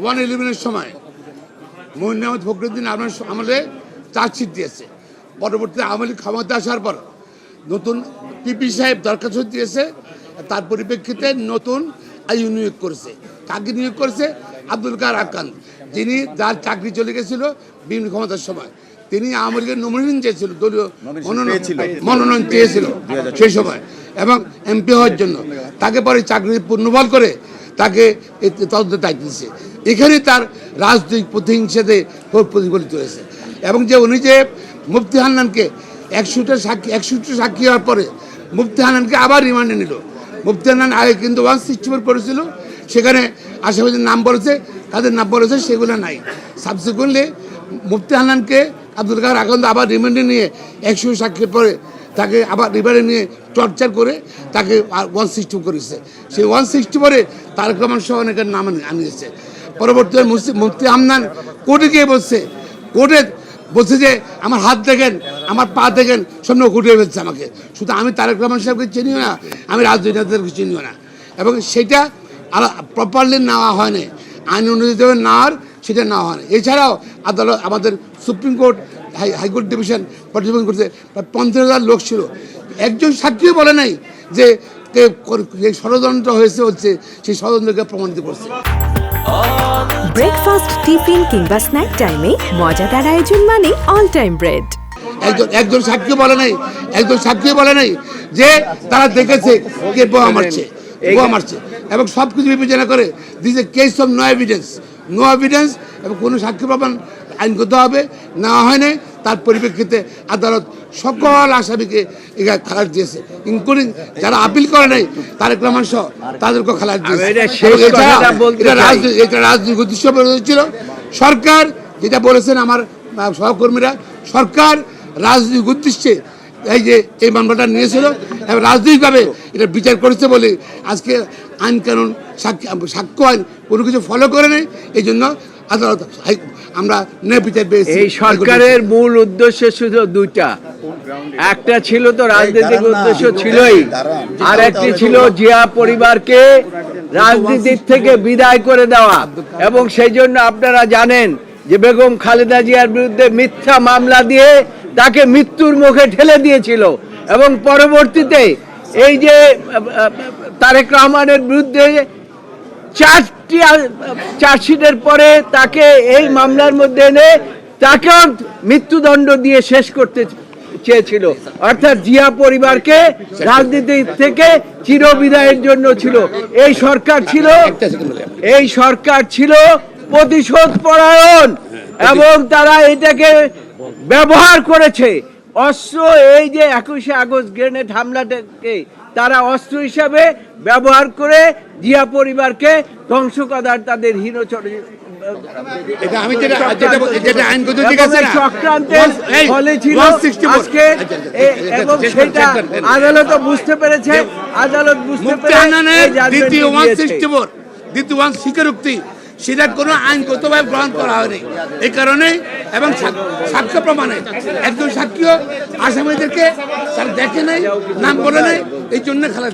111-এর সময় মঈন আহমেদ ফখরুদ্দিন আমাদের চার্জশিট দিয়েছে। পরবর্তীতে আওয়ামী লীগ ক্ষমতা আসার পর নতুন পিপি সাহেব দরখাস্ত দিয়েছে, তার পরিপ্রেক্ষিতে নতুন আইন নিয়োগ করেছে। কাকে নিয়োগ করেছে? আব্দুল কাদের আক্কান, যিনি যার চাকরি চলে গেছিল বিএনপি ক্ষমতার সময়। তিনি আওয়ামী লীগের নমিনেশন চেয়েছিল, দলীয় মনোনয়ন চেয়েছিল সেই সময় এবং এমপি হওয়ার জন্য। তাকে পরে চাকরি পুনর্বহাল করে তাকে তদন্তের দায়িত্ব দিচ্ছে। এখানে তার রাজনৈতিক প্রতিহিংসাতে প্রতিফলিত হয়েছে। এবং যে উনি যে মুফতি হান্নানকে 100টা সাক্ষী হওয়ার পরে মুফতি হান্নানকে আবার রিমান্ডে নিল। মুফতি হান্নান আগে কিন্তু 164 করেছিল, সেখানে আসামিদের নাম বলেছে, কাদের নাম বলেছে সেগুলো নাই। সাবসিকুয়েন্টলি মুফতি হান্নানকে আব্দুল কাদের আক্কান আবার রিমান্ডে নিয়ে 100 সাক্ষীর পরে তাকে আবার রিমান্ডে নিয়ে টর্চার করে তাকে 160 করেছে। সেই 160 পরে তারেক রহমান সহ অনেকের নাম আনিয়েছে। পরবর্তীতে মুফতি হান্নান কোর্টে গিয়ে কোর্টে বলছে যে আমার হাত দেখেন, আমার পা দেখেন, সামনে ঘুরিয়ে ফেলছে আমাকে। শুধু আমি তারেক রহমান সাহেবকে চিনিও না, আমি রাজনীতিকে চিনিও না। এবং সেটা প্রপারলি নেওয়া হয়নি, আইন অনুযায়ী নেওয়ার সেটা নেওয়া হয়নি। এছাড়াও আদালত, আমাদের সুপ্রিম কোর্ট, হাইকোর্ট ডিভিশন পর্যবেক্ষণ করছে, প্রায় 50,000 লোক ছিল। একজন সাক্ষীও বলে নাই যে ষড়যন্ত্র হচ্ছে সেই ষড়যন্ত্রকে প্রমাণিত করছে। ব্রেকফাস্ট, টিফিন কিংবা স্ন্যাক টাইমে মজাদার আয়োজন মানে অল টাইম ব্রেড। একজন সাক্ষী বলে নাই যে তারা দেখেছে কে বোমা মারছে এবং সব কিছু বিবেচনা করে this a case of no evidence এবং কোনো সাক্ষী প্রমাণ আইনগত হবে নেওয়া হয় নাই। তার পরিপ্রেক্ষিতে আদালত সকল আসামিকে খালাস দিয়েছে, ইনক্লুডিং যারা আপিল করে নাই তারেক রহমান সহ তাদেরকেও খালাস দিয়েছে। এটা রাজনৈতিক উদ্দেশ্য ছিল। সরকার যেটা বলেছেন আমার সহকর্মীরা, সরকার রাজনৈতিক উদ্দেশ্যে এই মামলাটা নিয়েছিল এবং রাজনৈতিকভাবে এটা বিচার করেছে বলে আজকে আইন কানুন সাক্ষ্য আইন কোনো কিছু ফলো করে নেই। এই জন্য আদালত আমরা ন্যায় বিচার পেয়েছি। এই সরকারের মূল উদ্দেশ্য শুধু দুইটা, একটা ছিল তো রাজনৈতিক উদ্দেশ্য ছিলই, আর একটি ছিল জিয়া পরিবারকে রাজনীতির থেকে বিদায় করে দেওয়া। এবং সেই জন্য আপনারা জানেন যে বেগম খালেদা জিয়ার বিরুদ্ধে মিথ্যা মামলা দিয়ে তাকে মৃত্যুর মুখে ঠেলে দিয়েছিল এবং পরবর্তীতে এই যে তারেক রহমানের বিরুদ্ধে 4টি চার্জশিটের পরে তাকে এই মামলার মধ্যে এনে তাকেও মৃত্যুদণ্ড দিয়ে শেষ করতে চেয়েছিল। অর্থাৎ জিয়া পরিবারকে রাজনীতি থেকে চিরবিদায়ের জন্য ছিল। এই সরকার ছিল প্রতিশোধ পরায়ণ এবং তারা এটাকে ব্যবহার করেছে অস্ত্র। এই যে 21শে আগস্ট গ্রেনেড হামলাটাকে তারা অস্ত্র হিসাবে ব্যবহার করে জিয়া পরিবারকে ধ্বংস করার তাদের হীন এবং সেটা আদালত বুঝতে পেরেছে। আদালত বুঝতে দ্বিতীয় স্বীকারোক্তি সেটা কোনো আইনগতভাবে গ্রহণ করা হয়নি। এই কারণে এবং সাক্ষ্য প্রমাণে একজন সাক্ষীও আসামিদেরকে তারা দেখে নাই, নাম বলে নাই, এই জন্য খালাস।